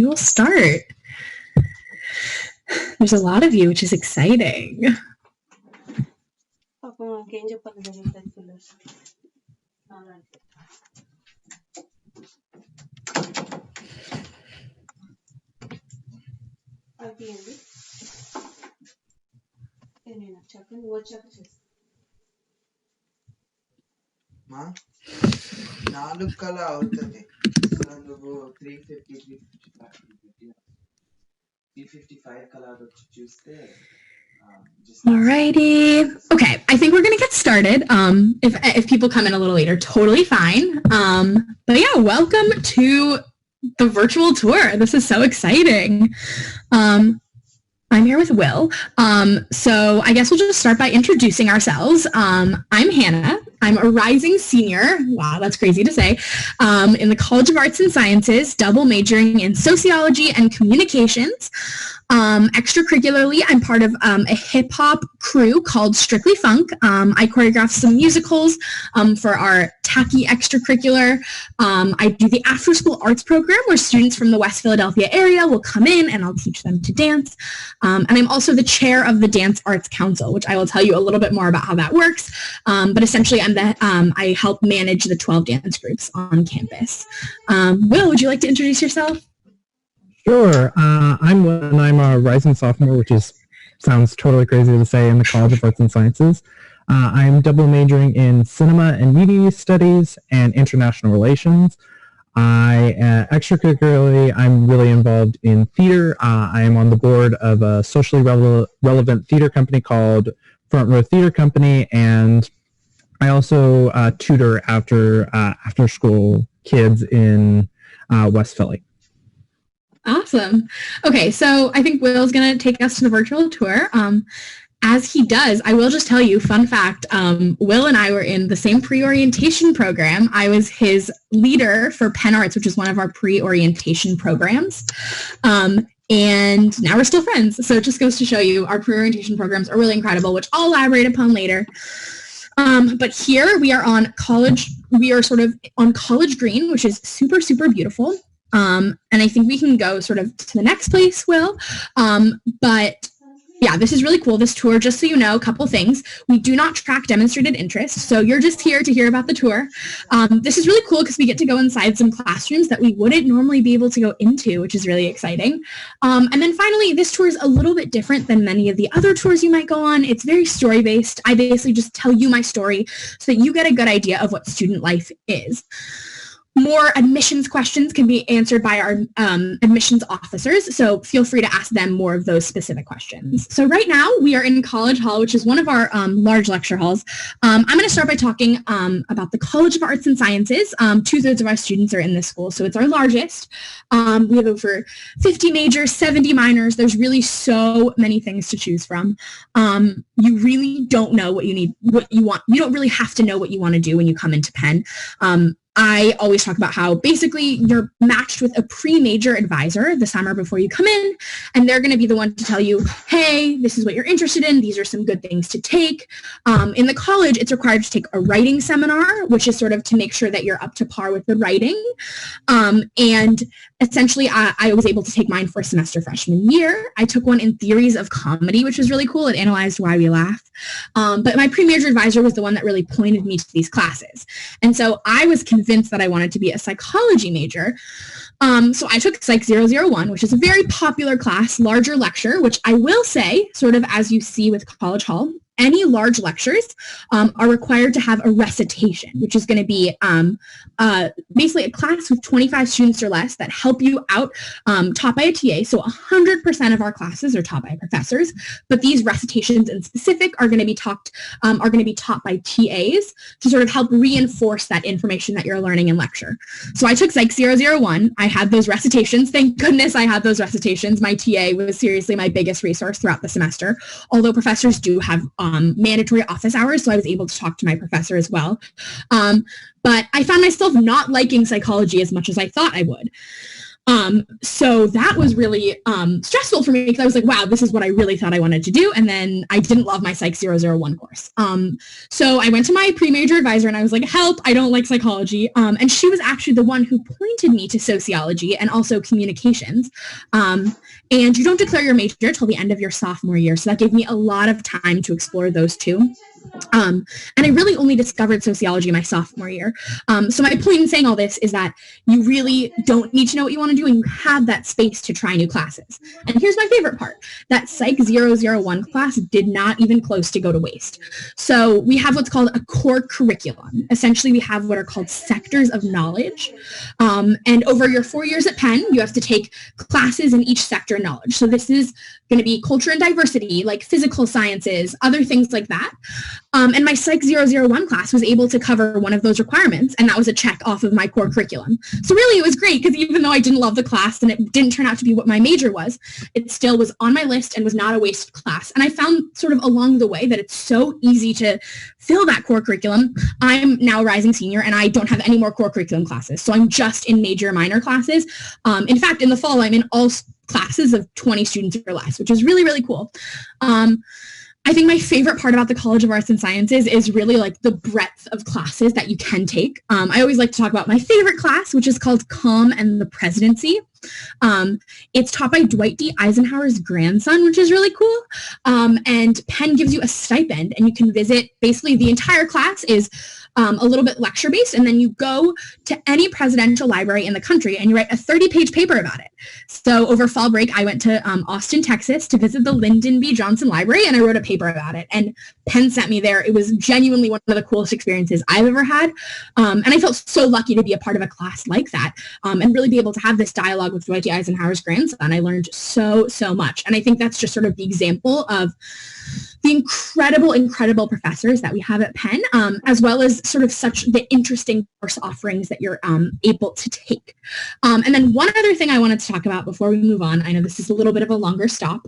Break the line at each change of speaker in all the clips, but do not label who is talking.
we will start. There's a lot of you, which is exciting. Alrighty. Okay, I think we're gonna get started. If people come in a little later, totally fine. But yeah, welcome to the virtual tour. This is so exciting. I'm here with Will. So I guess we'll just start by introducing ourselves. I'm Hannah. I'm a rising senior. Wow, that's crazy to say. In the College of Arts and Sciences, double majoring in sociology and communications. Extracurricularly, I'm part of a hip-hop crew called Strictly Funk. I choreograph some musicals for our tacky extracurricular. I do the after-school arts program where students from the West Philadelphia area will come in and I'll teach them to dance. And I'm also the chair of the Dance Arts Council, which I will tell you a little bit more about how that works. But essentially, I help manage the 12 dance groups on campus. Will, would you like to introduce yourself?
Sure. I'm a rising sophomore, which sounds totally crazy to say, in the College of Arts and Sciences. I'm double majoring in cinema and media studies and international relations. Extracurricularly, I'm really involved in theater. I am on the board of a socially relevant theater company called Front Row Theater Company, and I also tutor after school kids in West Philly.
Awesome. Okay, so I think Will's going to take us to the virtual tour. As he does, I will just tell you, fun fact, Will and I were in the same pre-orientation program. I was his leader for Penn Arts, which is one of our pre-orientation programs. And now we're still friends. So it just goes to show you our pre-orientation programs are really incredible, which I'll elaborate upon later. But here we are on college. We are sort of on College Green, which is super, super beautiful. And I think we can go sort of to the next place, Will. But yeah, this is really cool. This tour, just so you know, a couple things. We do not track demonstrated interest, so you're just here to hear about the tour. This is really cool because we get to go inside some classrooms that we wouldn't normally be able to go into, which is really exciting. And then finally, this tour is a little bit different than many of the other tours you might go on. It's very story-based. I basically just tell you my story so that you get a good idea of what student life is. More admissions questions can be answered by our admissions officers, so feel free to ask them more of those specific questions. So right now, we are in College Hall, which is one of our large lecture halls. I'm going to start by talking about the College of Arts and Sciences. 2/3 of our students are in this school, so it's our largest. We have over 50 majors, 70 minors. There's really so many things to choose from. You really don't know what you need, what you want. You don't really have to know what you want to do when you come into Penn. I always talk about how basically you're matched with a pre-major advisor the summer before you come in, and they're going to be the one to tell you, hey, this is what you're interested in. These are some good things to take. In the college, it's required to take a writing seminar, which is sort of to make sure that you're up to par with the writing. And essentially, I was able to take mine for semester freshman year. I took one in theories of comedy, which was really cool. It analyzed why we laugh. But my pre-major advisor was the one that really pointed me to these classes. And so I was convinced that I wanted to be a psychology major. So I took Psych 001, which is a very popular class, larger lecture, which I will say, sort of as you see with College Hall, any large lectures are required to have a recitation, which is going to be basically a class with 25 students or less that help you out, taught by a TA. So 100% of our classes are taught by professors, but these recitations in specific are going to be taught by TAs to sort of help reinforce that information that you're learning in lecture. So I took Psych 001. I had those recitations. Thank goodness I had those recitations. My TA was seriously my biggest resource throughout the semester, although professors do have mandatory office hours, so I was able to talk to my professor as well. But I found myself not liking psychology as much as I thought I would. So that was really stressful for me because I was like, wow, this is what I really thought I wanted to do. And then I didn't love my Psych 001 course. So I went to my pre-major advisor and I was like, help, I don't like psychology. And she was actually the one who pointed me to sociology and also communications. And you don't declare your major until the end of your sophomore year. So that gave me a lot of time to explore those two. And I really only discovered sociology my sophomore year. So my point in saying all this is that you really don't need to know what you want to do and you have that space to try new classes. And here's my favorite part. That Psych 001 class did not even close to go to waste. So we have what's called a core curriculum. Essentially, we have what are called sectors of knowledge. And over your 4 years at Penn, you have to take classes in each sector of knowledge. So this is going to be culture and diversity, like physical sciences, other things like that. And my Psych 001 class was able to cover one of those requirements, and that was a check off of my core curriculum. So really, it was great because even though I didn't love the class and it didn't turn out to be what my major was, it still was on my list and was not a wasted class. And I found sort of along the way that it's so easy to fill that core curriculum. I'm now a rising senior, and I don't have any more core curriculum classes. So I'm just in major minor classes. In fact, in the fall, I'm in all classes of 20 students or less, which is really, really cool. I think my favorite part about the College of Arts and Sciences is really like the breadth of classes that you can take. I always like to talk about my favorite class, which is called Calm and the Presidency. It's taught by Dwight D. Eisenhower's grandson, which is really cool. And Penn gives you a stipend and you can visit, basically the entire class is a little bit lecture-based, and then you go to any presidential library in the country and you write a 30-page paper about it. So over fall break, I went to Austin, Texas to visit the Lyndon B. Johnson Library, and I wrote a paper about it. And Penn sent me there. It was genuinely one of the coolest experiences I've ever had. And I felt so lucky to be a part of a class like that and really be able to have this dialogue with Dwight D. Eisenhower's grandson. I learned so, so much. And I think that's just sort of the example of the incredible professors that we have at Penn, as well as sort of such the interesting course offerings that you're able to take. And then one other thing I wanted to talk about before we move on, I know this is a little bit of a longer stop.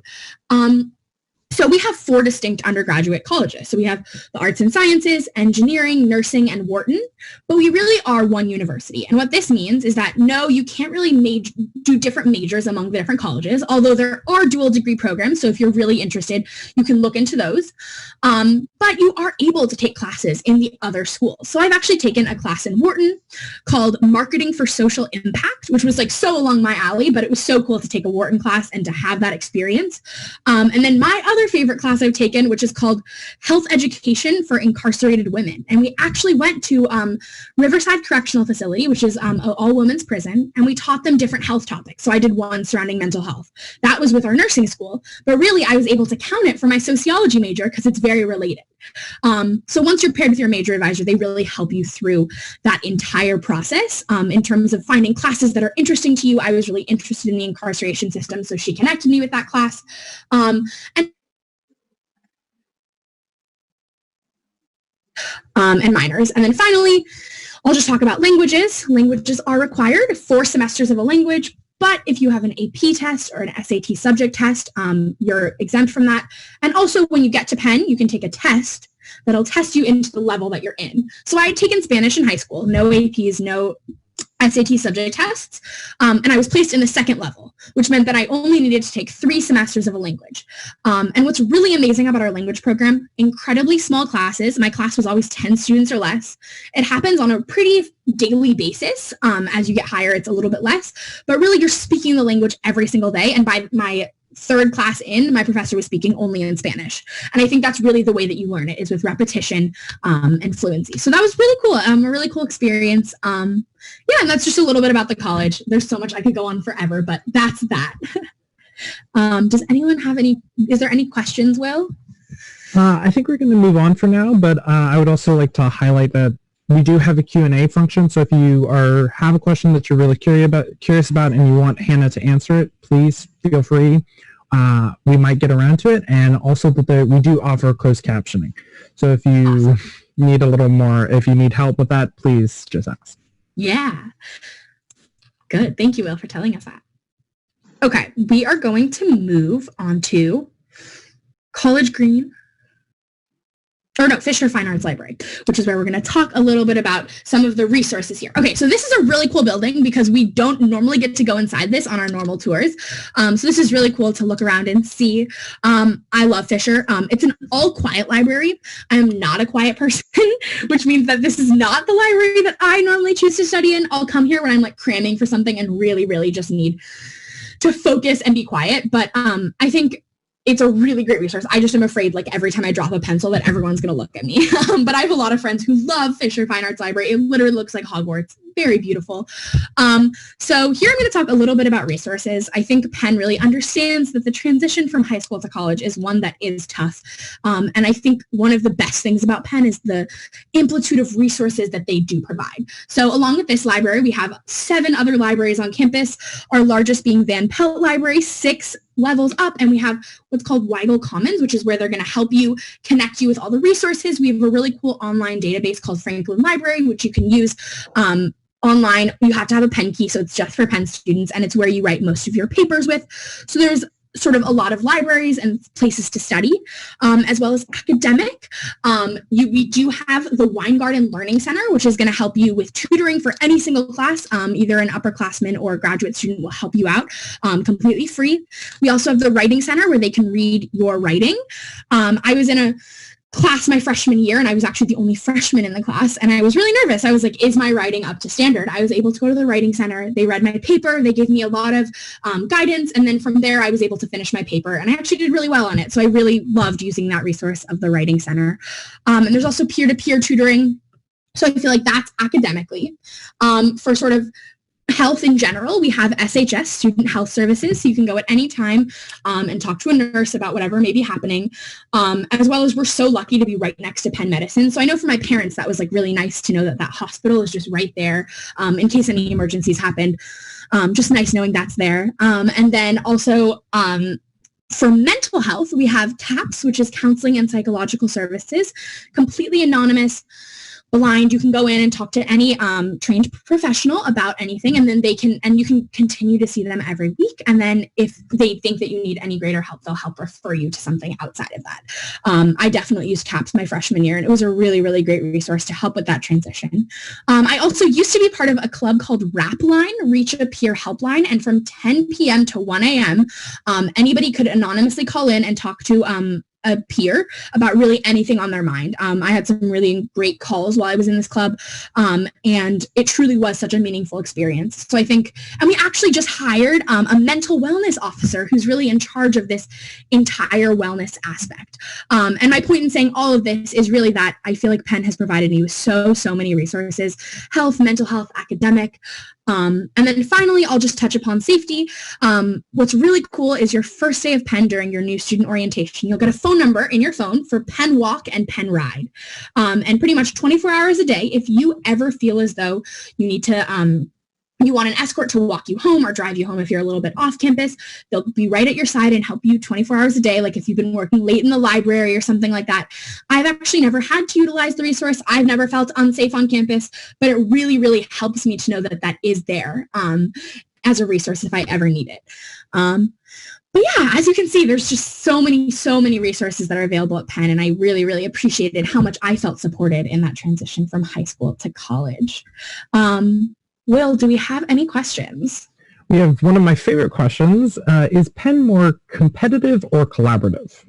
So we have 4 distinct undergraduate colleges. So we have the Arts and Sciences, Engineering, Nursing, and Wharton, but we really are one university. And what this means is that no, you can't really do different majors among the different colleges, although there are dual degree programs. So if you're really interested, you can look into those. But you are able to take classes in the other schools. So I've actually taken a class in Wharton called Marketing for Social Impact, which was like so along my alley, but it was so cool to take a Wharton class and to have that experience. And then my other favorite class I've taken, which is called Health Education for Incarcerated Women. And we actually went to Riverside Correctional Facility, which is an all-women's prison, and we taught them different health topics. So I did one surrounding mental health. That was with our nursing school, but really I was able to count it for my sociology major because it's very related. So once you're paired with your major advisor, they really help you through that entire process in terms of finding classes that are interesting to you. I was really interested in the incarceration system, so she connected me with that class. And minors. And then finally, I'll just talk about languages. Languages are required, 4 semesters of a language, but if you have an AP test or an SAT subject test, you're exempt from that. And also when you get to Penn, you can take a test that'll test you into the level that you're in. So I had taken Spanish in high school, no APs, no SAT subject tests, and I was placed in the 2nd level, which meant that I only needed to take 3 semesters of a language. And what's really amazing about our language program, incredibly small classes. My class was always 10 students or less. It happens on a pretty daily basis. As you get higher, it's a little bit less, but really you're speaking the language every single day. And by my 3rd class in, my professor was speaking only in Spanish. And I think that's really the way that you learn it, is with repetition and fluency. So that was really cool, a really cool experience. Yeah, and that's just a little bit about the college. There's so much I could go on forever, but that's that. Does anyone have is there any questions, Will?
I think we're going to move on for now, but I would also like to highlight that we do have a Q&A function, so if you have a question that you're really curious about and you want Hannah to answer it, please feel free. We might get around to it, and also that we do offer closed captioning. So if you need a little more, if you need help with that, please just ask.
Yeah. Good. Thank you, Will, for telling us that. Okay, we are going to move on to College Green or no, Fisher Fine Arts Library, which is where we're going to talk a little bit about some of the resources here. Okay, so this is a really cool building because we don't normally get to go inside this on our normal tours. So this is really cool to look around and see. I love Fisher. It's an all-quiet library. I am not a quiet person, which means that this is not the library that I normally choose to study in. I'll come here when I'm like cramming for something and really, really just need to focus and be quiet. But I think it's a really great resource. I just am afraid like every time I drop a pencil that everyone's going to look at me. But I have a lot of friends who love Fisher Fine Arts Library. It literally looks like Hogwarts. Very beautiful. So here I'm going to talk a little bit about resources. I think Penn really understands that the transition from high school to college is one that is tough. And I think one of the best things about Penn is the amplitude of resources that they do provide. So along with this library, we have 7 other libraries on campus, our largest being Van Pelt Library, 6 levels up, and we have what's called Weigel Commons, which is where they're going to help you, connect you with all the resources. We have a really cool online database called Franklin Library, which you can use online. You have to have a Penn key, so it's just for Penn students, and it's where you write most of your papers with. So there's sort of a lot of libraries and places to study, as well as academic. We do have the Weingarten Learning Center, which is going to help you with tutoring for any single class. Either an upperclassman or a graduate student will help you out completely free. We also have the Writing Center where they can read your writing. I was in a class my freshman year, and I was actually the only freshman in the class, and I was really nervous. I was like, is my writing up to standard? I was able to go to the Writing Center. They read my paper. They gave me a lot of guidance, and then from there I was able to finish my paper, and I actually did really well on it. So I really loved using that resource of the Writing Center. And there's also peer-to-peer tutoring. So I feel like that's academically. For sort of health in general, we have SHS, Student Health Services, so you can go at any time and talk to a nurse about whatever may be happening, as well as we're so lucky to be right next to Penn Medicine. So I know for my parents, that was like really nice to know that that hospital is just right there in case any emergencies happened. Just nice knowing that's there. And then also for mental health, we have TAPS, which is Counseling and Psychological Services, completely anonymous, blind. You can go in and talk to any trained professional about anything, and then you can continue to see them every week. And then if they think that you need any greater help, they'll help refer you to something outside of that. I definitely used TAPS my freshman year, and it was a really, really great resource to help with that transition. I also used to be part of a club called RAP Line, Reach a Peer Helpline, and from 10 p.m. to 1 a.m., anybody could anonymously call in and talk to a peer about really anything on their mind. I had some really great calls while I was in this club, and it truly was such a meaningful experience. So I think, and we actually just hired a mental wellness officer who's really in charge of this entire wellness aspect. And my point in saying all of this is really that I feel like Penn has provided me with so many resources: health, mental health, academic. And then finally, I'll just touch upon safety. What's really cool is your first day of Penn during your new student orientation, you'll get a phone number in your phone for Penn Walk and Penn Ride. And pretty much 24 hours a day, if you ever feel as though you need to you want an escort to walk you home or drive you home if you're a little bit off campus, they'll be right at your side and help you 24 hours a day. Like if you've been working late in the library or something like that. I've actually never had to utilize the resource. I've never felt unsafe on campus, but it really, really helps me to know that that is there as a resource if I ever need it. But yeah, as you can see, there's just so many resources that are available at Penn, and I really, really appreciated how much I felt supported in that transition from high school to college. Will, do we have any questions?
We have one of my favorite questions. Is Penn more competitive or collaborative?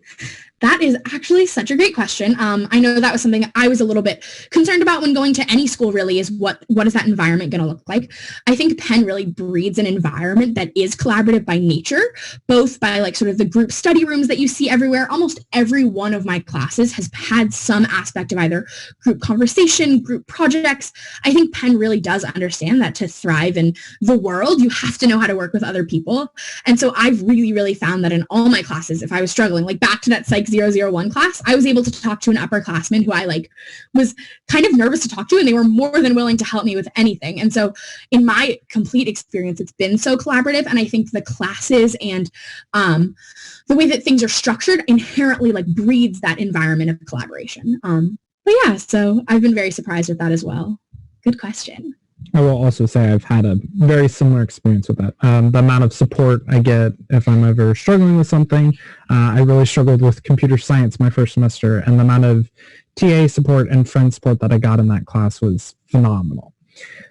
That is actually such a great question. I know that was something I was a little bit concerned about when going to any school, really, is what is that environment going to look like? I think Penn really breeds an environment that is collaborative by nature, both by like sort of the group study rooms that you see everywhere. Almost every one of my classes has had some aspect of either group conversation, group projects. I think Penn really does understand that to thrive in the world, you have to know how to work with other people. And so I've really, really found that in all my classes, if I was struggling, like back to that Psych 001 class, I was able to talk to an upperclassman who I like was kind of nervous to talk to, and they were more than willing to help me with anything. And so in my complete experience, it's been so collaborative. And I think the classes and the way that things are structured inherently like breeds that environment of collaboration. But yeah, so I've been very surprised with that as well. Good question.
I will also say I've had a very similar experience with that. The amount of support I get if I'm ever struggling with something. I really struggled with computer science my first semester, and the amount of TA support and friend support that I got in that class was phenomenal.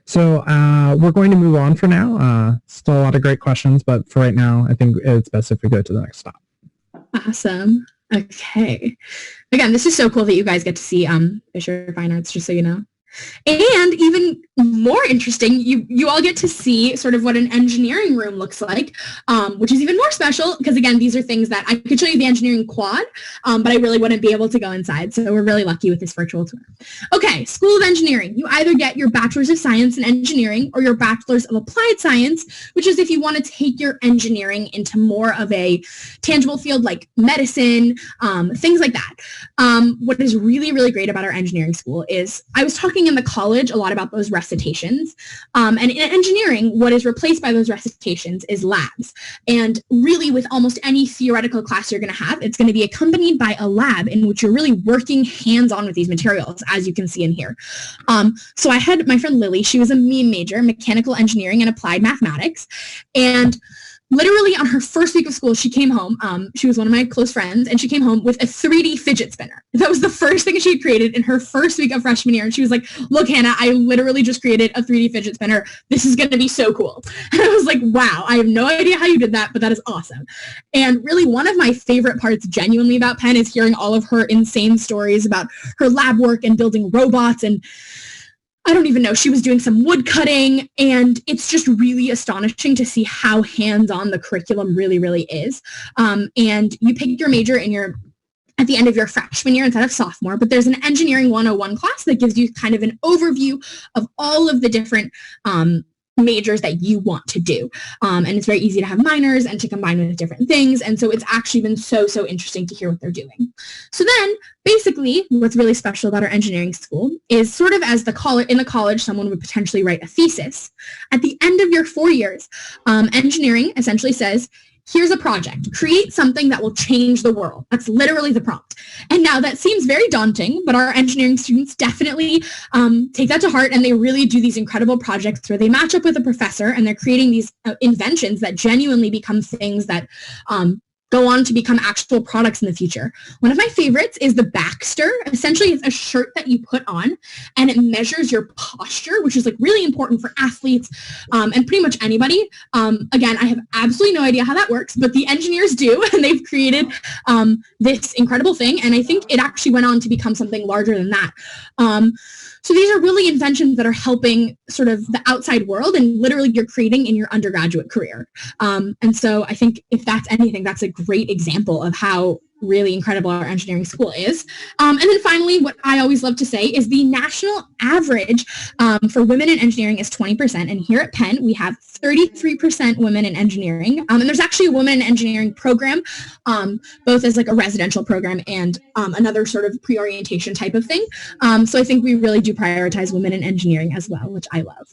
So we're going to move on for now. Still a lot of great questions, but for right now, I think it's best if we go to the next stop.
Awesome. Okay. Again, this is so cool that you guys get to see Fisher Fine Arts, just so you know. And even more interesting, you all get to see sort of what an engineering room looks like, which is even more special because, again, these are things that I could show you the engineering quad, but I really wouldn't be able to go inside. So we're really lucky with this virtual tour. Okay, School of Engineering. You either get your Bachelor's of Science in Engineering or your Bachelor's of Applied Science, which is if you want to take your engineering into more of a tangible field like medicine, things like that. What is really, really great about our engineering school is I was talking in the college a lot about those recitations. And in engineering, what is replaced by those recitations is labs. And really with almost any theoretical class you're going to have, it's going to be accompanied by a lab in which you're really working hands-on with these materials, as you can see in here. So I had my friend Lily, she was a MEAM major, mechanical engineering and applied mathematics. And literally on her first week of school, she came home. She was one of my close friends, and she came home with a 3D fidget spinner. That was the first thing she had created in her first week of freshman year. And she was like, look, Hannah, I literally just created a 3D fidget spinner. This is going to be so cool. And I was like, wow, I have no idea how you did that, but that is awesome. And really one of my favorite parts genuinely about Penn is hearing all of her insane stories about her lab work and building robots, and I don't even know, she was doing some wood cutting, and it's just really astonishing to see how hands-on the curriculum really, really is. And you pick your major at the end of your freshman year instead of sophomore, but there's an Engineering 101 class that gives you kind of an overview of all of the different majors that you want to do. And it's very easy to have minors and to combine with different things. And so it's actually been so interesting to hear what they're doing. So then basically what's really special about our engineering school is sort of as in the college, someone would potentially write a thesis. At the end of your 4 years, engineering essentially says, here's a project. Create something that will change the world. That's literally the prompt. And now that seems very daunting, but our engineering students definitely take that to heart, and they really do these incredible projects where they match up with a professor and they're creating these inventions that genuinely become things that go on to become actual products in the future. One of my favorites is the Baxter. Essentially, it's a shirt that you put on, and it measures your posture, which is like really important for athletes and pretty much anybody. Again, I have absolutely no idea how that works, but the engineers do, and they've created this incredible thing, and I think it actually went on to become something larger than that. So these are really inventions that are helping sort of the outside world, and literally you're creating in your undergraduate career. And so I think if that's anything, that's a great example of how really incredible our engineering school is. And then finally, what I always love to say is the national average for women in engineering is 20%. And here at Penn, we have 33% women in engineering. And there's actually a women in engineering program, both as like a residential program and another sort of pre-orientation type of thing. So I think we really do prioritize women in engineering as well, which I love.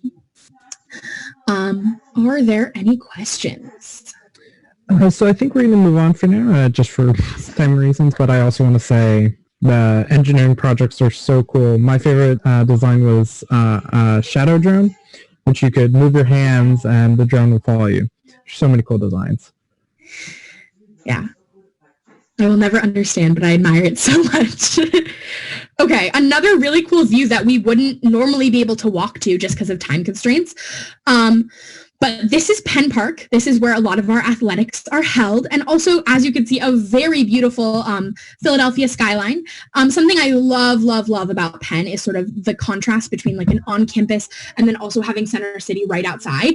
Are there any questions?
So I think we're going to move on for now, just for time reasons, but I also want to say the engineering projects are so cool. My favorite design was a shadow drone, which you could move your hands and the drone would follow you. So many cool designs.
Yeah. I will never understand, but I admire it so much. Okay, another really cool view that we wouldn't normally be able to walk to just because of time constraints. But this is Penn Park. This is where a lot of our athletics are held. And also, as you can see, a very beautiful Philadelphia skyline. Something I love about Penn is sort of the contrast between like an on-campus and then also having Center City right outside.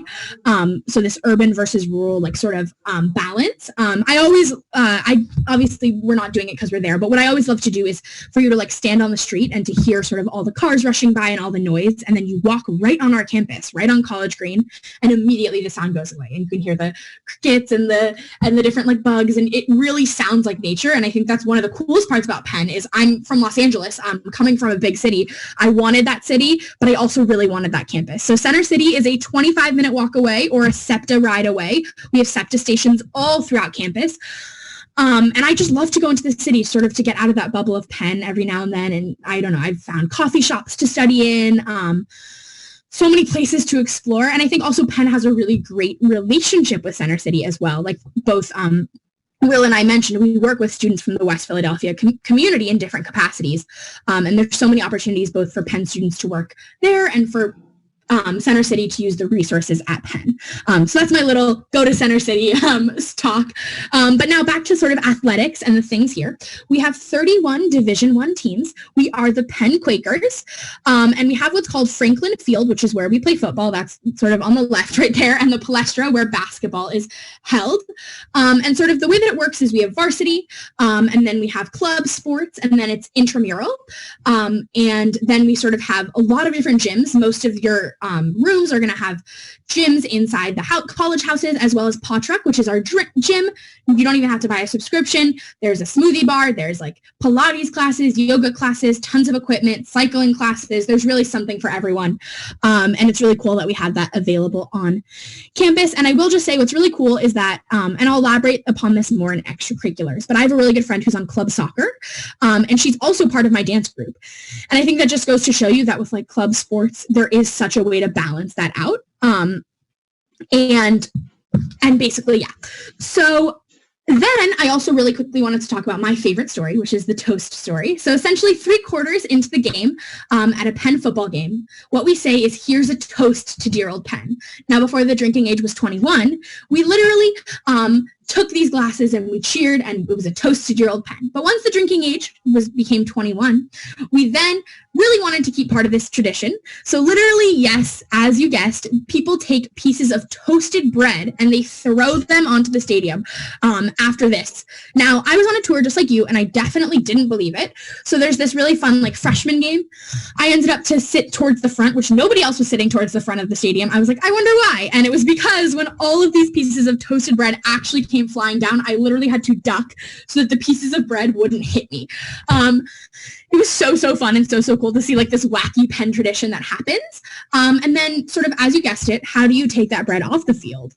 So this urban versus rural like sort of balance. I obviously we're not doing it because we're there, but what I always love to do is for you to like stand on the street and to hear sort of all the cars rushing by and all the noise. And then you walk right on our campus, right on College Green, and immediately the sound goes away and you can hear the crickets and the different like bugs, and it really sounds like nature. And I think that's one of the coolest parts about Penn is I'm from Los Angeles. I'm coming from a big city. I wanted that city, but I also really wanted that campus. So Center City is a 25-minute walk away or a SEPTA ride away. We have SEPTA stations all throughout campus. And I just love to go into the city sort of to get out of that bubble of Penn every now and then. And I don't know, I've found coffee shops to study in. so many places to explore. And I think also Penn has a really great relationship with Center City as well. Like both Will and I mentioned, we work with students from the West Philadelphia community in different capacities. And there's so many opportunities both for Penn students to work there and for Center City to use the resources at Penn. So that's my little go to Center City talk. But now back to sort of athletics and the things here. We have 31 Division I teams. We are the Penn Quakers. And we have what's called Franklin Field, which is where we play football. That's sort of on the left right there. And the Palestra, where basketball is held. And sort of the way that it works is we have varsity, and then we have club sports, and then it's intramural. And then we sort of have a lot of different gyms. Most of your rooms are going to have gyms inside the college houses, as well as Paw Truck, which is our gym. You don't even have to buy a subscription. There's a smoothie bar. There's like Pilates classes, yoga classes, tons of equipment, cycling classes. There's really something for everyone. And it's really cool that we have that available on campus. And I will just say what's really cool is that, and I'll elaborate upon this more in extracurriculars, but I have a really good friend who's on club soccer, and she's also part of my dance group. And I think that just goes to show you that with like club sports, there is such a way to balance that out. And basically, yeah. So then I also really quickly wanted to talk about my favorite story, which is the toast story. So essentially 3/4 into the game, at a Penn football game, what we say is, here's a toast to dear old Penn. Now, before the drinking age was 21, we literally took these glasses and we cheered, and it was a toast to dear old Penn. But once the drinking age became 21, we then really wanted to keep part of this tradition. So literally, yes, as you guessed, people take pieces of toasted bread and they throw them onto the stadium after this. Now, I was on a tour just like you, and I definitely didn't believe it. So there's this really fun like freshman game. I ended up to sit towards the front, which nobody else was sitting towards the front of the stadium. I was like, I wonder why. And it was because when all of these pieces of toasted bread actually came flying down, I literally had to duck so that the pieces of bread wouldn't hit me. It was so fun and so cool to see like this wacky Penn tradition that happens. And then sort of, as you guessed it, how do you take that bread off the field?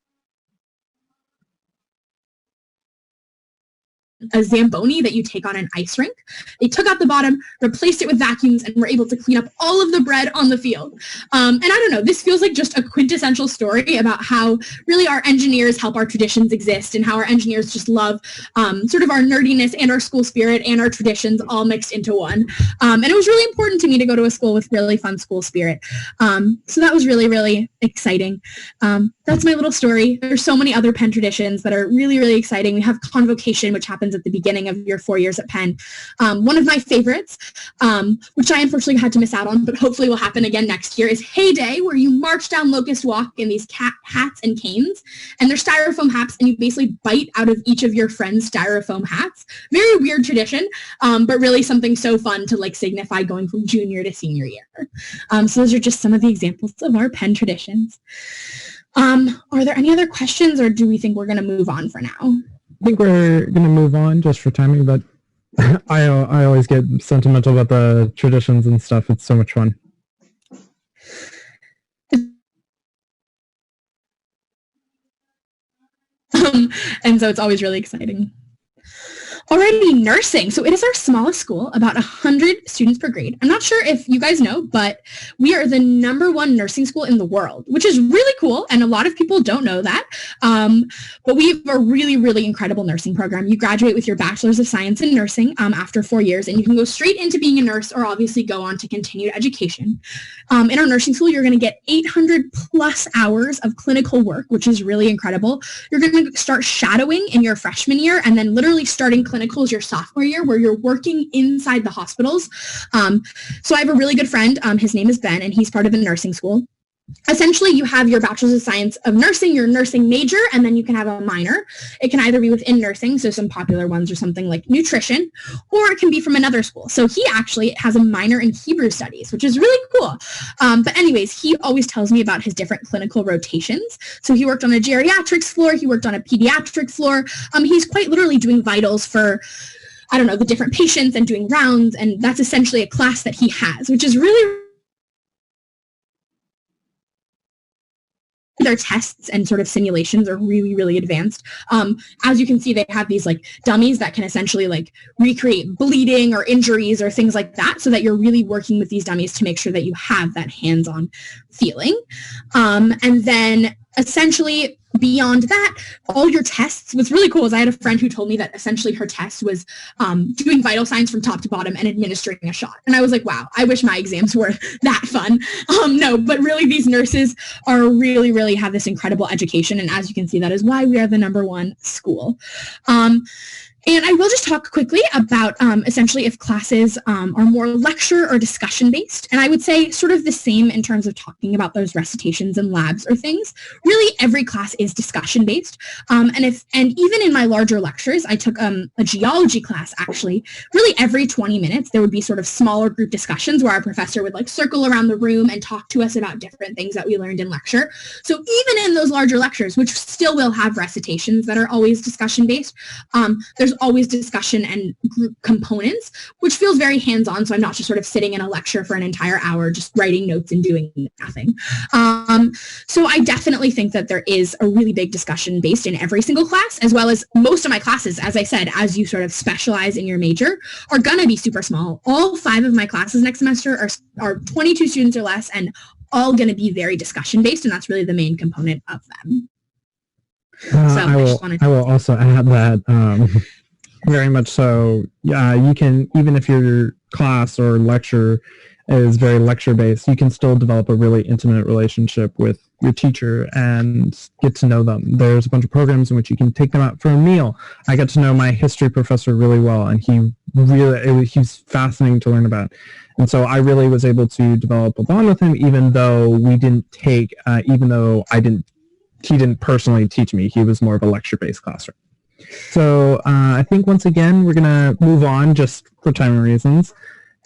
A Zamboni that you take on an ice rink. They took out the bottom, replaced it with vacuums, and were able to clean up all of the bread on the field. And I don't know, this feels like just a quintessential story about how really our engineers help our traditions exist, and how our engineers just love sort of our nerdiness and our school spirit and our traditions all mixed into one. And it was really important to me to go to a school with really fun school spirit. So that was really exciting. That's my little story. There's so many other Penn traditions that are really exciting. We have convocation, which happens at the beginning of your 4 years at Penn. One of my favorites, which I unfortunately had to miss out on, but hopefully will happen again next year, is Hay Day, where you march down Locust Walk in these hats and canes, and they're styrofoam hats, and you basically bite out of each of your friends' styrofoam hats. Very weird tradition, but really something so fun to like signify going from junior to senior year. So those are just some of the examples of our Penn traditions. Are there any other questions, or do we think we're going to move on for now?
I think we're going to move on just for timing, but I always get sentimental about the traditions and stuff. It's so much fun.
And so it's always really exciting. Alrighty, nursing. So it is our smallest school, about 100 students per grade. I'm not sure if you guys know, but we are the #1 nursing school in the world, which is really cool, and a lot of people don't know that. But we have a really incredible nursing program. You graduate with your Bachelor's of Science in Nursing after 4 years, and you can go straight into being a nurse or obviously go on to continued education. In our nursing school, you're going to get 800 plus hours of clinical work, which is really incredible. You're going to start shadowing in your freshman year, and then literally starting clinicals your sophomore year, where you're working inside the hospitals. So I have a really good friend. His name is Ben, and he's part of the nursing school. Essentially, you have your Bachelor's of Science of Nursing, your nursing major, and then you can have a minor. It can either be within nursing, so some popular ones are something like nutrition, or it can be from another school. So he actually has a minor in Hebrew studies, which is really cool. But anyways, he always tells me about his different clinical rotations. So he worked on a geriatrics floor, he worked on a pediatric floor. He's quite literally doing vitals for, I don't know, the different patients and doing rounds, and that's essentially a class that he has, which is really their tests and sort of simulations are really, really advanced. As you can see, they have these like dummies that can essentially like recreate bleeding or injuries or things like that, so that you're really working with these dummies to make sure that you have that hands-on feeling. And then essentially beyond that, all your tests, what's really cool is I had a friend who told me that essentially her test was doing vital signs from top to bottom and administering a shot. And I was like, wow, I wish my exams were that fun. No, but really these nurses are really have this incredible education. And as you can see, that is why we are the #1 school. And I will just talk quickly about essentially if classes are more lecture or discussion based. And I would say sort of the same in terms of talking about those recitations and labs or things. Really, every class is discussion based. And even in my larger lectures, I took a geology class actually. Really every 20 minutes, there would be sort of smaller group discussions where our professor would like circle around the room and talk to us about different things that we learned in lecture. So even in those larger lectures, which still will have recitations that are always discussion based, there's always discussion and group components, which feels very hands-on. So I'm not just sort of sitting in a lecture for an entire hour, just writing notes and doing nothing. So I definitely think that there is a really big discussion based in every single class, as well as most of my classes, as I said, as you sort of specialize in your major, are going to be super small. All 5 of my classes next semester are 22 students or less, and all going to be very discussion based, and that's really the main component of them.
I will also add that very much so. You can, even if your class or lecture is very lecture based, you can still develop a really intimate relationship with your teacher and get to know them. There's a bunch of programs in which you can take them out for a meal. I got to know my history professor really well, and he was fascinating to learn about. And so I really was able to develop a bond with him, even though he didn't personally teach me. He was more of a lecture-based classroom. So I think once again, we're going to move on just for time reasons.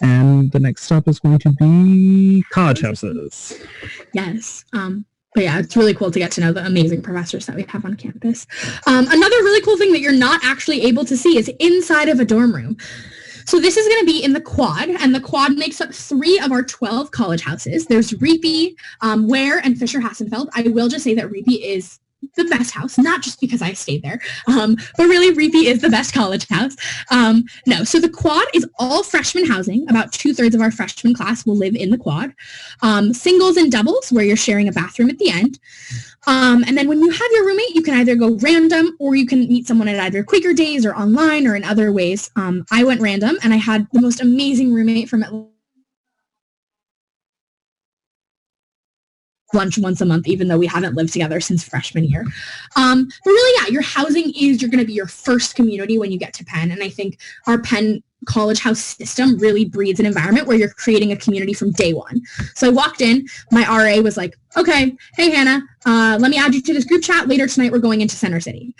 And the next stop is going to be college houses.
Yes. But yeah, it's really cool to get to know the amazing professors that we have on campus. Another really cool thing that you're not actually able to see is inside of a dorm room. So this is going to be in the quad, and the quad makes up 3 of our 12 college houses. There's Reapy, Ware, and Fisher-Hassenfeld. I will just say that Reapy is the best house, not just because I stayed there, but really Reapy is the best college house. So the quad is all freshman housing. About 2/3 of our freshman class will live in the quad. Singles and doubles, where you're sharing a bathroom at the end. And then when you have your roommate, you can either go random or you can meet someone at either Quaker Days or online or in other ways. I went random, and I had the most amazing roommate from Atlanta. Lunch once a month, even though we haven't lived together since freshman year. But really, yeah, your housing you're going to be your first community when you get to Penn. And I think our Penn college house system really breeds an environment where you're creating a community from day one. So I walked in, my RA was like, okay, hey, Hannah, let me add you to this group chat. Later tonight, we're going into Center City.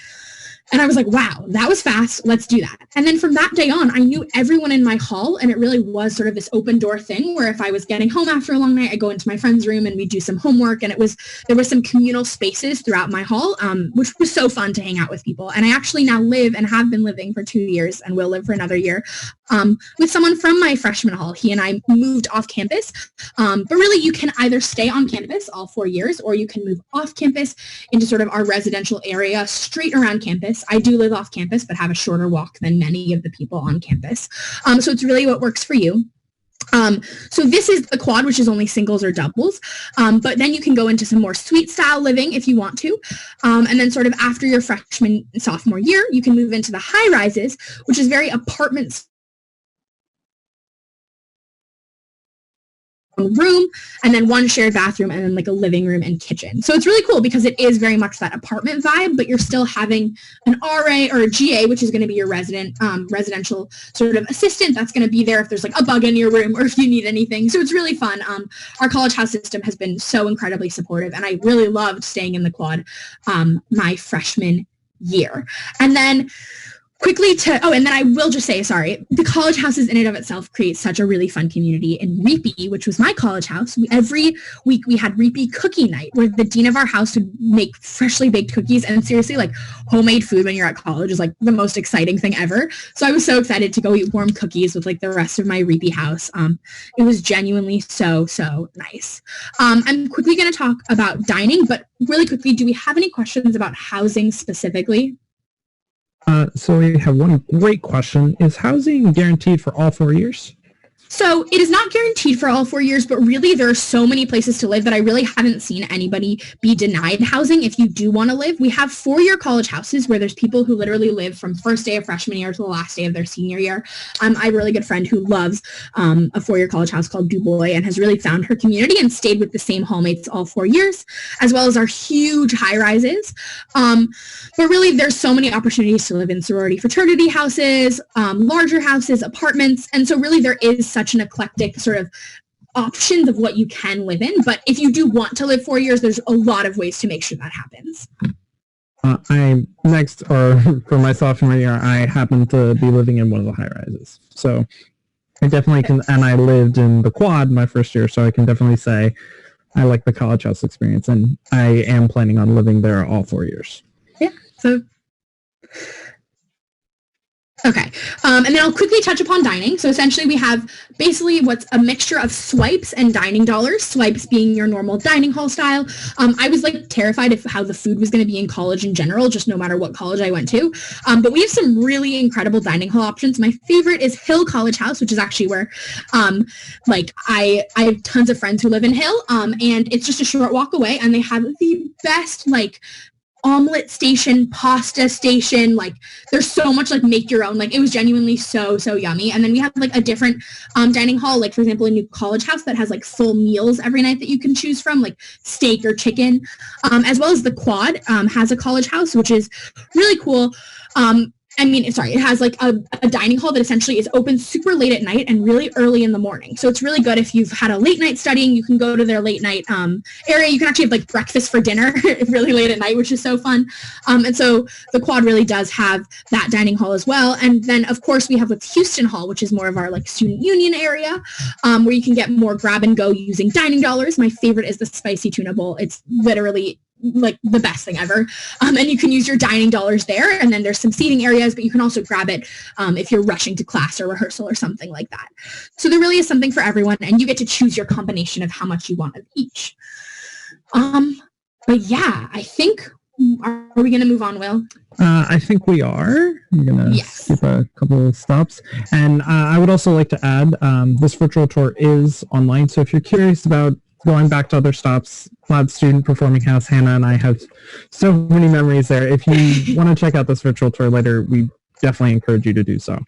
And I was like, wow, that was fast. Let's do that. And then from that day on, I knew everyone in my hall, and it really was sort of this open door thing where if I was getting home after a long night, I'd go into my friend's room and we'd do some homework. And there was some communal spaces throughout my hall, which was so fun to hang out with people. And I actually now live and have been living for 2 years and will live for another year with someone from my freshman hall. He and I moved off campus. But really, you can either stay on campus all 4 years, or you can move off campus into sort of our residential area straight around campus. I do live off campus, but have a shorter walk than many of the people on campus. So it's really what works for you. So this is the quad, which is only singles or doubles. But then you can go into some more suite style living if you want to. And then sort of after your freshman and sophomore year, you can move into the high rises, which is very apartments room, and then one shared bathroom, and then like a living room and kitchen. So it's really cool because it is very much that apartment vibe, but you're still having an RA or a GA, which is going to be your residential sort of assistant that's going to be there if there's like a bug in your room or if you need anything. So it's really fun. Our college house system has been so incredibly supportive, and I really loved staying in the quad my freshman year. And then And then I will just say, sorry, the college houses in and of itself create such a really fun community. In Reapy, which was my college house, every week we had Reapy cookie night, where the dean of our house would make freshly baked cookies. And seriously, like, homemade food when you're at college is like the most exciting thing ever. So I was so excited to go eat warm cookies with like the rest of my Reapy house. It was genuinely so nice. I'm quickly going to talk about dining, but really quickly, do we have any questions about housing specifically?
So we have one great question. Is housing guaranteed for all 4 years?
So it is not guaranteed for all 4 years, but really there are so many places to live that I really haven't seen anybody be denied housing if you do want to live. We have 4-year college houses where there's people who literally live from first day of freshman year to the last day of their senior year. I have a really good friend who loves a 4-year college house called Du Bois and has really found her community and stayed with the same hallmates all 4 years, as well as our huge high-rises. But really there's so many opportunities to live in sorority fraternity houses, larger houses, apartments, and so really there is such an eclectic sort of options of what you can live in. But if you do want to live 4 years, there's a lot of ways to make sure that happens.
I'm next, or for my sophomore year, I happen to be living in one of the high rises. So I definitely can, and I lived in the quad my first year, so I can definitely say I like the college house experience, and I am planning on living there all 4 years.
Yeah, so... Okay, and then I'll quickly touch upon dining. So essentially we have basically what's a mixture of swipes and dining dollars, swipes being your normal dining hall style. I was like terrified of how the food was going to be in college in general, just no matter what college I went to. But we have some really incredible dining hall options. My favorite is Hill College House, which is actually where I have tons of friends who live in Hill, and it's just a short walk away, and they have the best omelet station, pasta station, there's so much make your own, it was genuinely so yummy. And then we have a different dining hall, for example, a new college house that has full meals every night that you can choose from, steak or chicken, as well as the quad has a college house, which is really cool. It has a dining hall that essentially is open super late at night and really early in the morning. So it's really good if you've had a late night studying, you can go to their late night area. You can actually have breakfast for dinner really late at night, which is so fun. And so the quad really does have that dining hall as well. And then of course we have what's Houston Hall, which is more of our student union area, where you can get more grab and go using dining dollars. My favorite is the spicy tuna bowl. It's literally the best thing ever. And you can use your dining dollars there. And then there's some seating areas, but you can also grab it if you're rushing to class or rehearsal or something like that. So there really is something for everyone, and you get to choose your combination of how much you want of each. But yeah, I think, are we going to move on, Will?
I think we are. I'm going to skip a couple of stops. And I would also like to add, this virtual tour is online. So if you're curious about going back to other stops, Plaid Student Performing House, Hannah and I have so many memories there. If you want to check out this virtual tour later, we definitely encourage you to do so.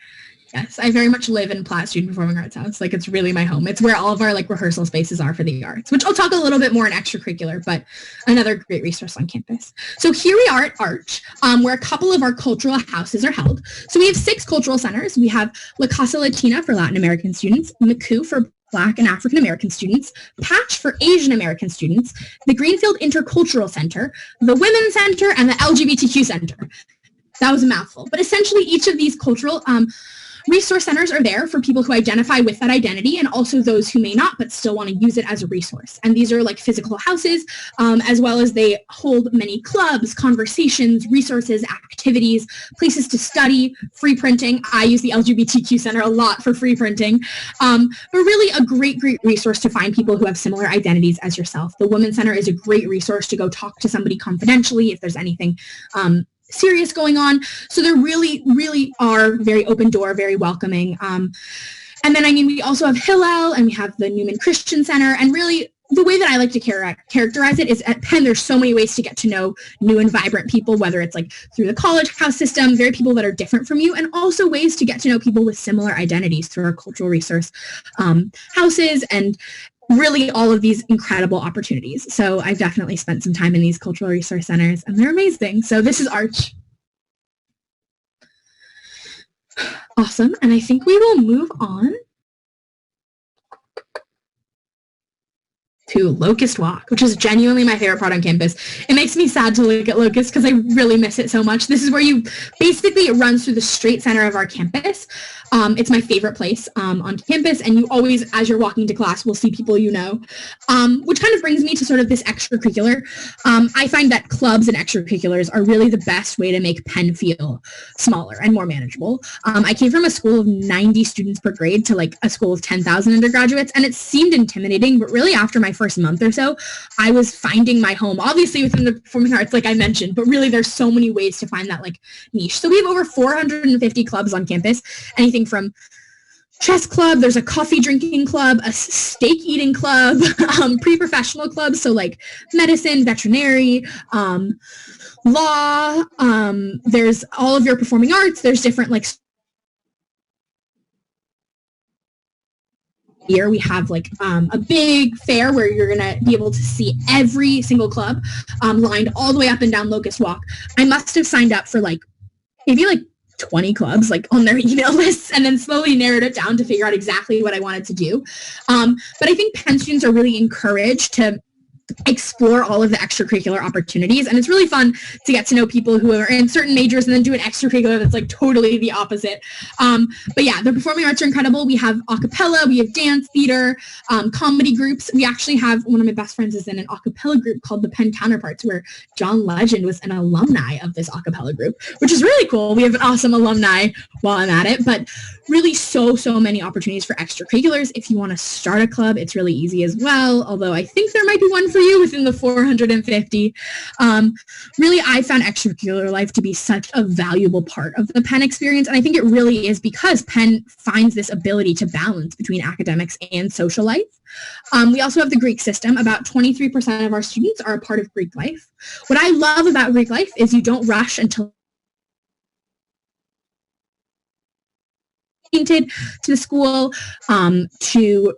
Yes, I very much live in Platt Student Performing Arts House. It's really my home. It's where all of our rehearsal spaces are for the arts, which I'll talk a little bit more in extracurricular, but another great resource on campus. So here we are at Arch, where a couple of our cultural houses are held. So we have 6 cultural centers. We have La Casa Latina for Latin American students, McCoo for Black and African American students, Patch for Asian American students, the Greenfield Intercultural Center, the Women's Center, and the LGBTQ Center. That was a mouthful. But essentially each of these cultural resource centers are there for people who identify with that identity and also those who may not but still want to use it as a resource. And these are physical houses, as well as they hold many clubs, conversations, resources, activities, places to study, free printing. I use the LGBTQ Center a lot for free printing, but really a great resource to find people who have similar identities as yourself. The Women's Center is a great resource to go talk to somebody confidentially if there's anything serious going on. So they really are very open door, very welcoming. And then, we also have Hillel, and we have the Newman Christian Center. And really, the way that I like to characterize it is at Penn, there's so many ways to get to know new and vibrant people, whether it's through the college house system, very people that are different from you, and also ways to get to know people with similar identities through our cultural resource houses and really all of these incredible opportunities. So I've definitely spent some time in these cultural resource centers, and they're amazing. So this is Arch. Awesome. And I think we will move on to Locust Walk, which is genuinely my favorite part on campus. It makes me sad to look at Locust because I really miss it so much. This is where it runs through the straight center of our campus. It's my favorite place on campus, and you always, as you're walking to class, will see people you know, which kind of brings me to sort of this extracurricular. I find that clubs and extracurriculars are really the best way to make Penn feel smaller and more manageable. I came from a school of 90 students per grade to like a school of 10,000 undergraduates, and it seemed intimidating, but really after my first month or so, I was finding my home, obviously within the performing arts, like I mentioned, but really there's so many ways to find that like niche. So we have over 450 clubs on campus, anything from chess club, there's a coffee drinking club, a steak eating club, pre-professional clubs, so like medicine, veterinary, law, there's all of your performing arts, there's different like year we have like a big fair where you're gonna be able to see every single club lined all the way up and down Locust Walk. I must have signed up for like maybe like 20 clubs like on their email lists and then slowly narrowed it down to figure out exactly what I wanted to do. But I think Penn students are really encouraged to explore all of the extracurricular opportunities, and it's really fun to get to know people who are in certain majors and then do an extracurricular that's like totally the opposite. But yeah, the performing arts are incredible. We have a cappella, we have dance, theater, comedy groups. We actually have, one of my best friends is in an a cappella group called the Penn Counterparts, where John Legend was an alumni of this a cappella group, which is really cool. We have an awesome alumni while I'm at it, but really so many opportunities for extracurriculars. If you want to start a club, it's really easy as well, although I think there might be one for you within the 450. Really, I found extracurricular life to be such a valuable part of the Penn experience, and I think it really is because Penn finds this ability to balance between academics and social life. We also have the Greek system. About 23% of our students are a part of Greek life. What I love about Greek life is you don't rush until to the school to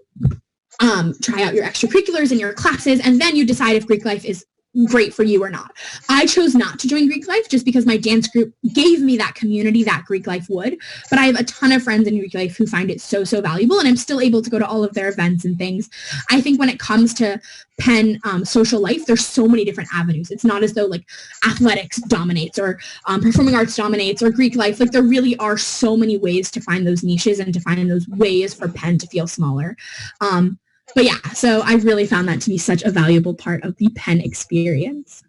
try out your extracurriculars and your classes, and then you decide if Greek life is great for you or not. I chose not to join Greek life just because my dance group gave me that community that Greek life would, but I have a ton of friends in Greek life who find it so valuable, and I'm still able to go to all of their events and things. I think when it comes to Penn social life, there's so many different avenues. It's not as though like athletics dominates or performing arts dominates or Greek life. Like there really are so many ways to find those niches and to find those ways for Penn to feel smaller. But yeah, so I really found that to be such a valuable part of the Penn experience.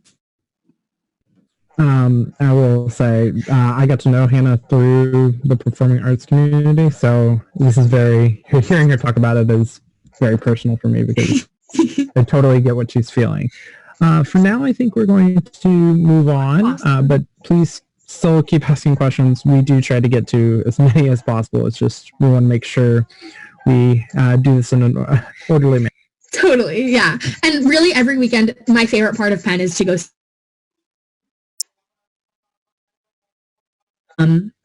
I will say I got to know Hannah through the performing arts community, so this is hearing her talk about it is very personal for me because I totally get what she's feeling. For now, I think we're going to move on, awesome. But please still keep asking questions. We do try to get to as many as possible. It's just we want to make sure we do this in an orderly manner.
Totally, yeah. And really every weekend, my favorite part of Penn is to go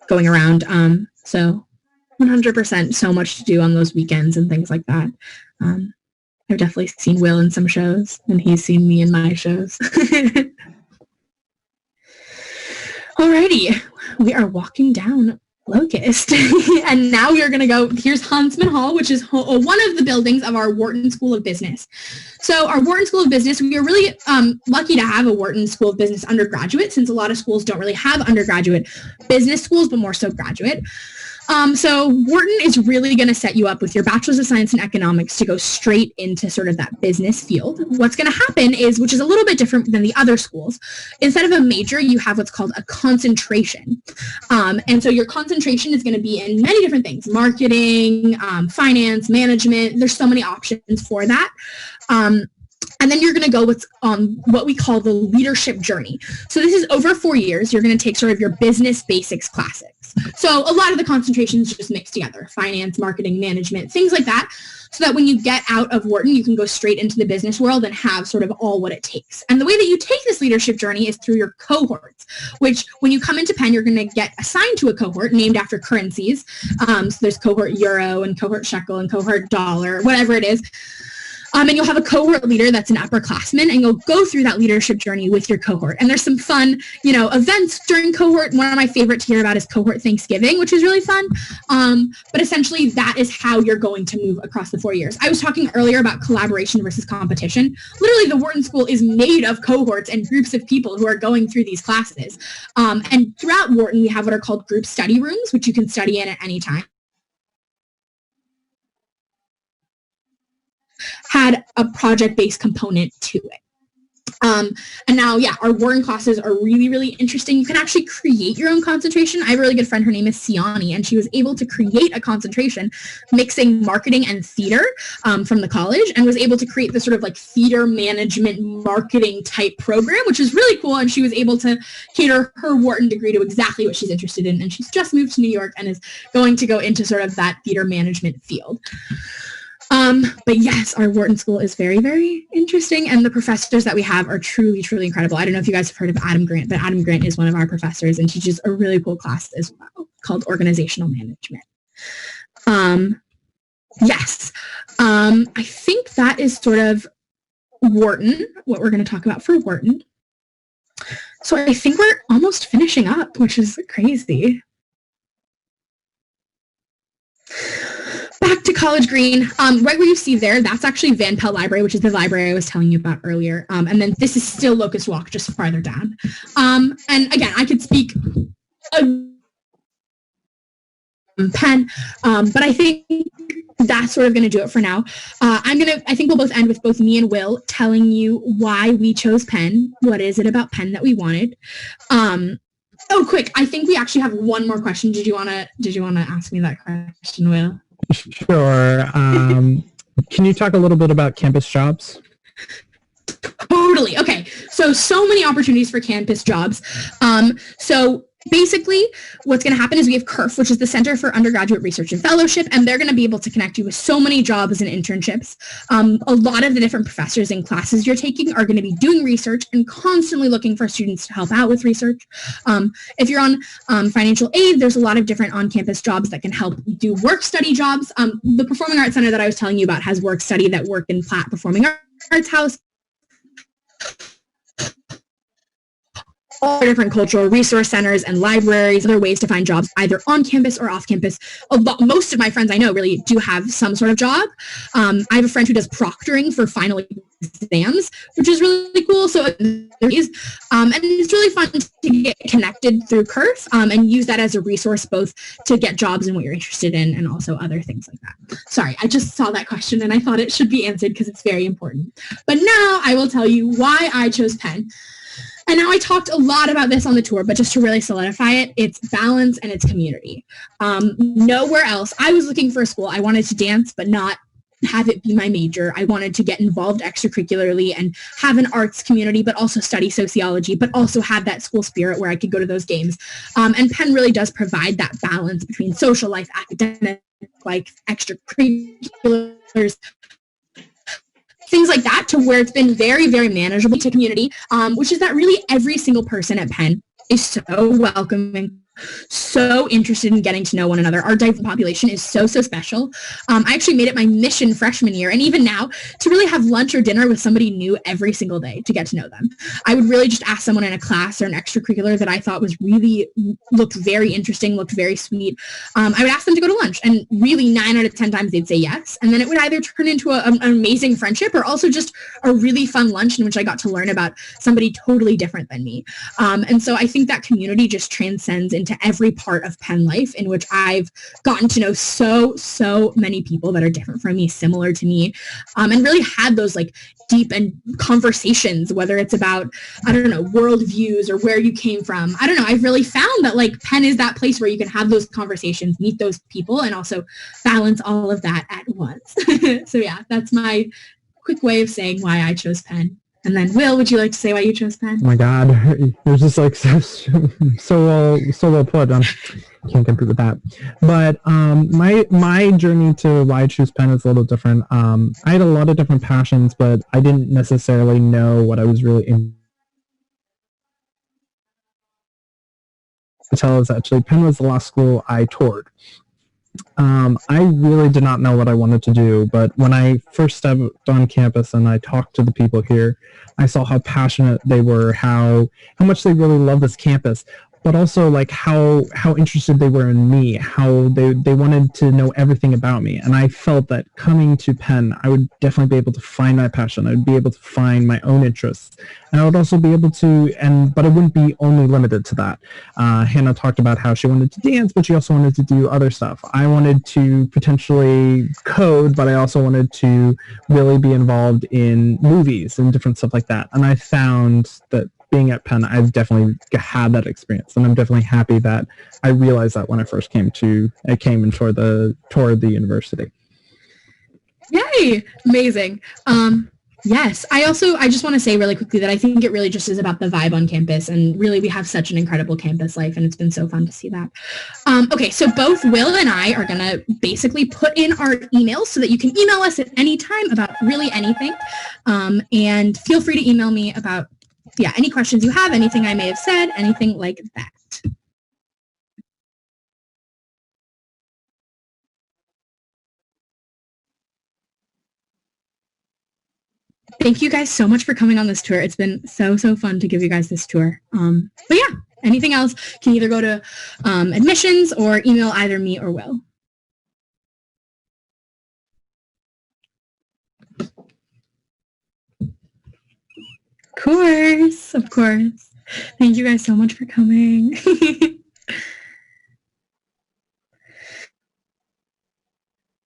going around. So 100% so much to do on those weekends and things like that. I've definitely seen Will in some shows, and he's seen me in my shows. Alrighty, we are walking down Locust. And now we are going to go, here's Huntsman Hall, which is one of the buildings of our Wharton School of Business. So our Wharton School of Business, we are really lucky to have a Wharton School of Business undergraduate, since a lot of schools don't really have undergraduate business schools, but more so graduate. So Wharton is really going to set you up with your Bachelor's of Science in Economics to go straight into sort of that business field. What's going to happen is, which is a little bit different than the other schools, instead of a major, you have what's called a concentration. And so your concentration is going to be in many different things: marketing, finance, management. There's so many options for that. And then you're going to go with what we call the leadership journey. So this is over 4 years. You're going to take sort of your business basics classics. So a lot of the concentrations just mixed together: finance, marketing, management, things like that, so that when you get out of Wharton, you can go straight into the business world and have sort of all what it takes. And the way that you take this leadership journey is through your cohorts, which when you come into Penn, you're going to get assigned to a cohort named after currencies. So there's cohort euro and cohort shekel and cohort dollar, whatever it is. And you'll have a cohort leader that's an upperclassman, and you'll go through that leadership journey with your cohort. And there's some fun, events during cohort. One of my favorite to hear about is cohort Thanksgiving, which is really fun. But essentially, that is how you're going to move across the 4 years. I was talking earlier about collaboration versus competition. Literally, the Wharton School is made of cohorts and groups of people who are going through these classes. And throughout Wharton, we have what are called group study rooms, which you can study in at any time. Had a project-based component to it. And now, our Wharton classes are really, really interesting. You can actually create your own concentration. I have a really good friend, her name is Siani, and she was able to create a concentration mixing marketing and theater from the college, and was able to create this sort of like theater management marketing type program, which is really cool. And she was able to cater her Wharton degree to exactly what she's interested in. And she's just moved to New York and is going to go into sort of that theater management field. But yes, our Wharton School is very, very interesting, and the professors that we have are truly, truly incredible. I don't know if you guys have heard of Adam Grant, but Adam Grant is one of our professors and teaches a really cool class as well called Organizational Management. Yes, I think that is sort of Wharton, what we're going to talk about for Wharton. So I think we're almost finishing up, which is crazy. Back to College Green, right where you see there, that's actually Van Pelt Library, which is the library I was telling you about earlier. And then this is still Locust Walk, just farther down. And again, I could speak Penn, but I think that's sort of going to do it for now. I think we'll both end with both me and Will telling you why we chose Penn. What is it about Penn that we wanted? Quick, I think we actually have one more question. Did you want to ask me that question, Will?
Sure. Can you talk a little bit about campus jobs?
Totally. Okay. So many opportunities for campus jobs. So basically, what's going to happen is we have CURF, which is the Center for Undergraduate Research and Fellowship, and they're going to be able to connect you with so many jobs and internships. A lot of the different professors and classes you're taking are going to be doing research and constantly looking for students to help out with research. If you're on financial aid, there's a lot of different on-campus jobs that can help do work-study jobs. The Performing Arts Center that I was telling you about has work-study that work in Platt Performing Arts House. All different cultural resource centers and libraries, other ways to find jobs either on campus or off campus. Most of my friends I know really do have some sort of job. I have a friend who does proctoring for final exams, which is really cool. So and it's really fun to get connected through CURF and use that as a resource both to get jobs in what you're interested in and also other things like that. Sorry, I just saw that question and I thought it should be answered because it's very important. But now I will tell you why I chose Penn. And now I talked a lot about this on the tour, but just to really solidify it, it's balance and it's community. Nowhere else. I was looking for a school. I wanted to dance, but not have it be my major. I wanted to get involved extracurricularly and have an arts community, but also study sociology, but also have that school spirit where I could go to those games. And Penn really does provide that balance between social life, academic life, extracurriculars, things like that, to where it's been very, very manageable to community, which is that really every single person at Penn is so welcoming, so interested in getting to know one another. Our diverse population is so, so special. I actually made it my mission freshman year, and even now, to really have lunch or dinner with somebody new every single day to get to know them. I would really just ask someone in a class or an extracurricular that I thought was really, looked very interesting, looked very sweet. I would ask them to go to lunch, and really 9 out of 10 times they'd say yes. And then it would either turn into an amazing friendship or also just a really fun lunch in which I got to learn about somebody totally different than me. And so I think that community just transcends into every part of Penn life, in which I've gotten to know so many people that are different from me, similar to me, and really had those like deep and conversations, whether it's about, I don't know, worldviews or where you came from. I don't know. I've really found that like Penn is that place where you can have those conversations, meet those people, and also balance all of that at once. So yeah, that's my quick way of saying why I chose Penn. And then, Will, would you like to say why you chose Penn?
Oh my God, you're just like so well put. Can't compete with that. But my journey to why I choose Penn is a little different. I had a lot of different passions, but I didn't necessarily know what I was really in. Until actually Penn was the last school I toured. I really did not know what I wanted to do, but when I first stepped on campus and I talked to the people here, I saw how passionate they were, how much they really love this campus, but also like how interested they were in me, how they wanted to know everything about me. And I felt that coming to Penn, I would definitely be able to find my passion. I would be able to find my own interests. And I would also be able to, but it wouldn't be only limited to that. Hannah talked about how she wanted to dance, but she also wanted to do other stuff. I wanted to potentially code, but I also wanted to really be involved in movies and different stuff like that. And I found that being at Penn, I've definitely had that experience, and I'm definitely happy that I realized that when I first came in for the tour of the university.
Yay! Amazing. Yes, I just want to say really quickly that I think it really just is about the vibe on campus, and really we have such an incredible campus life, and it's been so fun to see that. Okay, so both Will and I are going to basically put in our emails so that you can email us at any time about really anything, and feel free to email me about any questions you have, anything I may have said, anything like that. Thank you guys so much for coming on this tour. It's been so fun to give you guys this tour. But yeah, anything else can either go to admissions or email either me or Will. Of course. Thank you guys so much for coming.